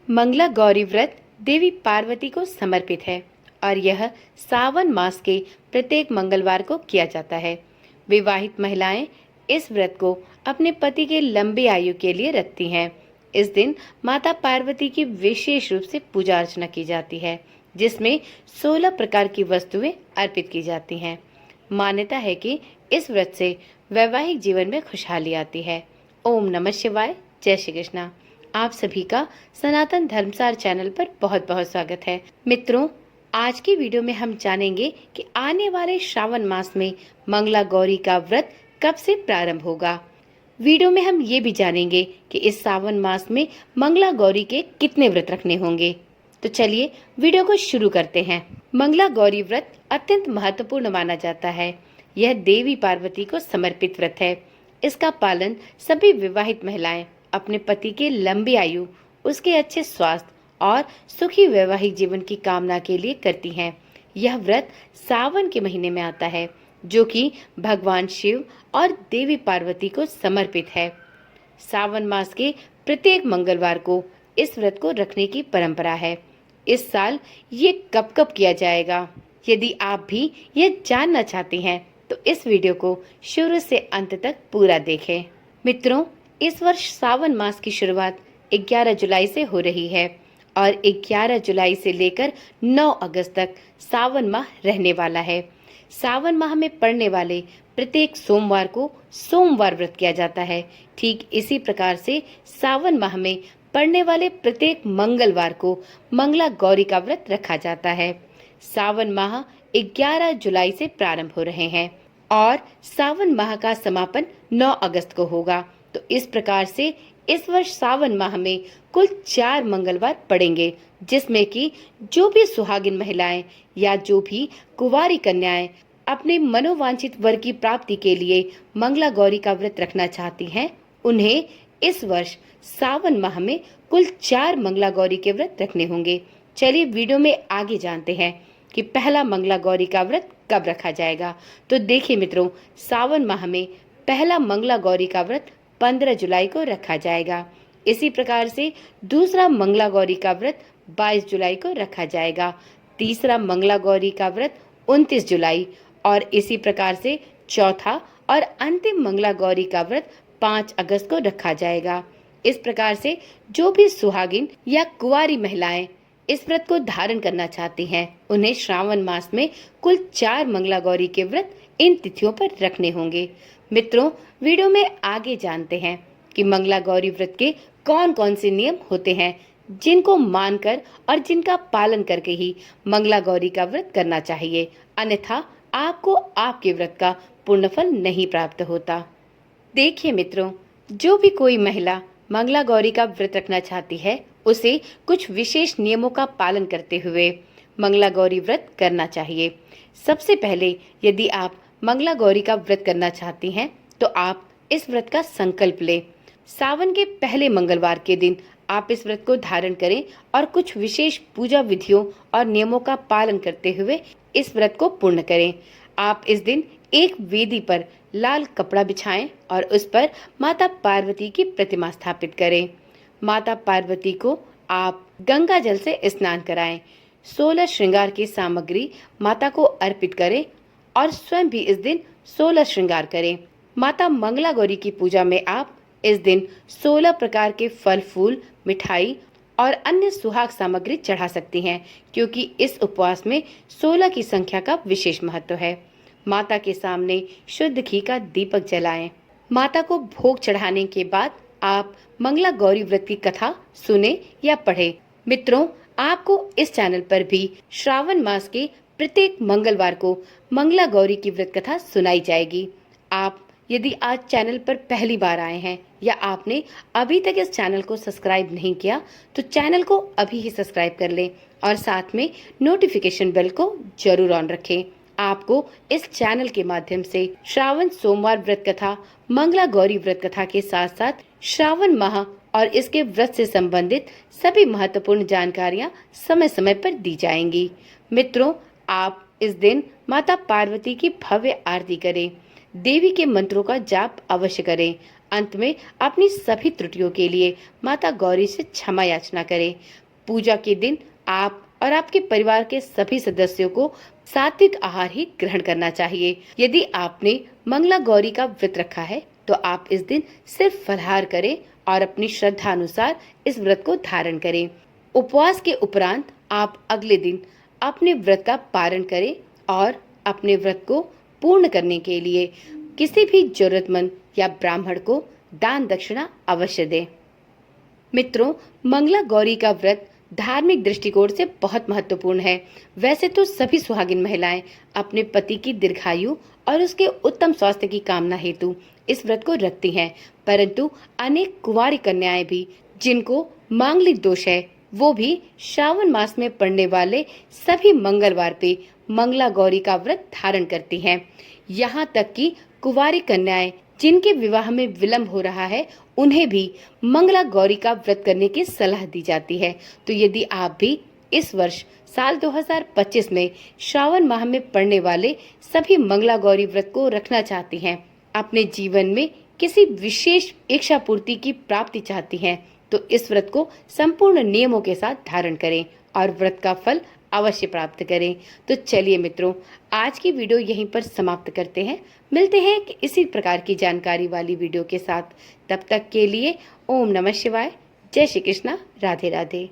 मंगला गौरी व्रत देवी पार्वती को समर्पित है और यह सावन मास के प्रत्येक मंगलवार को किया जाता है। विवाहित महिलाएं इस व्रत को अपने पति के लंबी आयु के लिए रखती हैं। इस दिन माता पार्वती की विशेष रूप से पूजा अर्चना की जाती है, जिसमें 16 प्रकार की वस्तुएं अर्पित की जाती हैं। मान्यता है कि इस व्रत से वैवाहिक जीवन में खुशहाली आती है। ओम नमः शिवाय। जय श्री कृष्णा। आप सभी का सनातन धर्मसार चैनल पर बहुत बहुत स्वागत है। मित्रों, आज की वीडियो में हम जानेंगे कि आने वाले श्रावण मास में मंगला गौरी का व्रत कब से प्रारंभ होगा। वीडियो में हम ये भी जानेंगे कि इस सावन मास में मंगला गौरी के कितने व्रत रखने होंगे। तो चलिए वीडियो को शुरू करते हैं। मंगला गौरी व्रत अत्यंत महत्वपूर्ण माना जाता है। यह देवी पार्वती को समर्पित व्रत है। इसका पालन सभी विवाहित महिलाएं अपने पति के लंबी आयु, उसके अच्छे स्वास्थ्य और सुखी वैवाहिक जीवन की कामना के लिए करती हैं। यह व्रत सावन के महीने में आता है, जो कि भगवान शिव और देवी पार्वती को समर्पित है। सावन मास के प्रत्येक मंगलवार को इस व्रत को रखने की परंपरा है। इस साल ये कब कब किया जाएगा, यदि आप भी ये जानना चाहते हैं तो इस वीडियो को शुरू से अंत तक पूरा देखें। मित्रों, इस वर्ष सावन मास की शुरुआत 11 जुलाई से हो रही है और 11 जुलाई से लेकर 9 अगस्त तक सावन माह रहने वाला है। सावन माह में पड़ने वाले प्रत्येक सोमवार को सोमवार व्रत किया जाता है। ठीक इसी प्रकार से सावन माह में पड़ने वाले प्रत्येक मंगलवार को मंगला गौरी का व्रत रखा जाता है। सावन माह 11 जुलाई से प्रारंभ हो रहे हैं और सावन माह का समापन 9 अगस्त को होगा। तो इस प्रकार से इस वर्ष सावन माह में कुल 4 मंगलवार पड़ेंगे, जिसमें कि जो भी सुहागिन महिलाएं या जो भी कुंवारी कन्याएं अपने मनोवांछित वर की प्राप्ति के लिए मंगला गौरी का व्रत रखना चाहती हैं, उन्हें इस वर्ष सावन माह में कुल 4 मंगला गौरी के व्रत रखने होंगे। चलिए वीडियो में आगे जानते हैं कि पहला मंगला गौरी का व्रत कब रखा जाएगा। तो देखिए मित्रों, सावन माह में पहला मंगला गौरी का व्रत 15 जुलाई को रखा जाएगा। इसी प्रकार से दूसरा मंगला गौरी का व्रत 22 जुलाई को रखा जाएगा। तीसरा मंगला गौरी का व्रत 29 जुलाई और इसी प्रकार से चौथा और अंतिम मंगला गौरी का व्रत 5 अगस्त को रखा जाएगा। इस प्रकार से जो भी सुहागिन या कुंवारी महिलाएं इस व्रत को धारण करना चाहती हैं, उन्हें श्रावण मास में कुल 4 मंगला गौरी के व्रत इन तिथियों पर रखने होंगे। मित्रों, वीडियो में आगे जानते हैं कि मंगला गौरी व्रत के कौन कौन से नियम होते हैं, जिनको मानकर और जिनका पालन करके ही मंगला गौरी का व्रत करना चाहिए, अन्यथा आपको आपके व्रत का पूर्ण फल नहीं प्राप्त होता। देखिए मित्रों, जो भी कोई महिला मंगला गौरी का व्रत रखना चाहती है, उसे कुछ विशेष नियमों का पालन करते हुए मंगला गौरी व्रत करना चाहिए। सबसे पहले, यदि आप मंगला गौरी का व्रत करना चाहती हैं, तो आप इस व्रत का संकल्प लें। सावन के पहले मंगलवार के दिन आप इस व्रत को धारण करें और कुछ विशेष पूजा विधियों और नियमों का पालन करते हुए इस व्रत को पूर्ण करें। आप इस दिन एक वेदी पर लाल कपड़ा बिछाएं और उस पर माता पार्वती की प्रतिमा स्थापित करें। माता पार्वती को आप गंगा जल से स्नान कराएं। 16 श्रृंगार की सामग्री माता को अर्पित करें और स्वयं भी इस दिन 16 श्रृंगार करें। माता मंगला गौरी की पूजा में आप इस दिन 16 प्रकार के फल फूल, मिठाई और अन्य सुहाग सामग्री चढ़ा सकती हैं, क्योंकि इस उपवास में 16 की संख्या का विशेष महत्व है। माता के सामने शुद्ध घी का दीपक जलाएं। माता को भोग चढ़ाने के बाद आप मंगला गौरी व्रत की कथा सुने या पढ़े। मित्रों, आपको इस चैनल पर भी श्रावण मास के प्रत्येक मंगलवार को मंगला गौरी की व्रत कथा सुनाई जाएगी। आप यदि आज चैनल पर पहली बार आए हैं या आपने अभी तक इस चैनल को सब्सक्राइब नहीं किया, तो चैनल को अभी ही सब्सक्राइब कर लें और साथ में नोटिफिकेशन बेल को जरूर ऑन रखें। आपको इस चैनल के माध्यम से श्रावण सोमवार व्रत कथा, मंगला गौरी व्रत कथा के साथ साथ श्रावण माह और इसके व्रत से संबंधित सभी महत्वपूर्ण जानकारियां समय समय पर दी जाएंगी। मित्रों, आप इस दिन माता पार्वती की भव्य आरती करें। देवी के मंत्रों का जाप अवश्य करें, अंत में अपनी सभी त्रुटियों के लिए माता गौरी से क्षमा याचना करें। पूजा के दिन आप और आपके परिवार के सभी सदस्यों को सात्विक आहार ही ग्रहण करना चाहिए। यदि आपने मंगला गौरी का व्रत रखा है तो आप इस दिन सिर्फ फलाहार करें और अपनी श्रद्धा अनुसार इस व्रत को धारण करें। उपवास के उपरांत आप अगले दिन अपने व्रत का पारण करें और अपने व्रत को पूर्ण करने के लिए किसी भी जरूरतमंद या ब्राह्मण को दान दक्षिणा अवश्य दें। मित्रों, मंगला गौरी का व्रत धार्मिक दृष्टिकोण से बहुत महत्वपूर्ण है। वैसे तो सभी सुहागिन महिलाएं अपने पति की दीर्घायु और उसके उत्तम स्वास्थ्य की कामना हेतु इस व्रत को रखती हैं, परंतु अनेक कुंवारी कन्याएं भी जिनको मांगलिक दोष है वो भी श्रावण मास में पड़ने वाले सभी मंगलवार पे मंगला गौरी का व्रत धारण करती हैं। यहाँ तक कि कुंवारी कन्याएं जिनके विवाह में विलंब हो रहा है उन्हें भी मंगला गौरी का व्रत करने की सलाह दी जाती है। तो यदि आप भी इस वर्ष साल 2025 में श्रावण माह में पड़ने वाले सभी मंगला गौरी व्रत को रखना चाहती हैं, अपने जीवन में किसी विशेष इच्छा पूर्ति की प्राप्ति चाहती हैं, तो इस व्रत को संपूर्ण नियमों के साथ धारण करें और व्रत का फल अवश्य प्राप्त करें। तो चलिए मित्रों, आज की वीडियो यहीं पर समाप्त करते हैं। मिलते हैं इसी प्रकार की जानकारी वाली वीडियो के साथ। तब तक के लिए ओम नमः शिवाय, जय श्री कृष्णा, राधे राधे।